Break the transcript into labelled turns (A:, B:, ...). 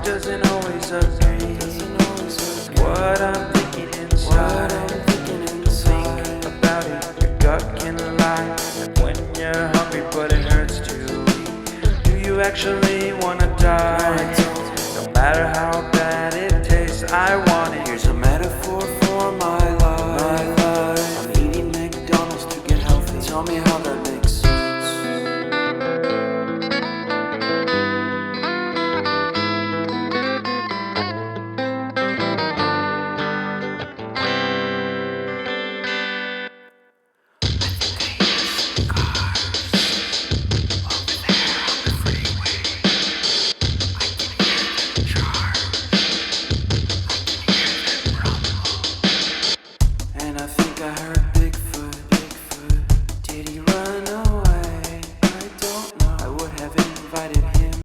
A: doesn't always agree. What I'm thinking inside. Think about it, your gut can lie. And when you're hungry but it hurts to eat, do you actually wanna die? No matter how bad it tastes, I want it.
B: Here's a metaphor for my life. I'm eating McDonald's to get healthy. Tell me how that makes sense. And I think I heard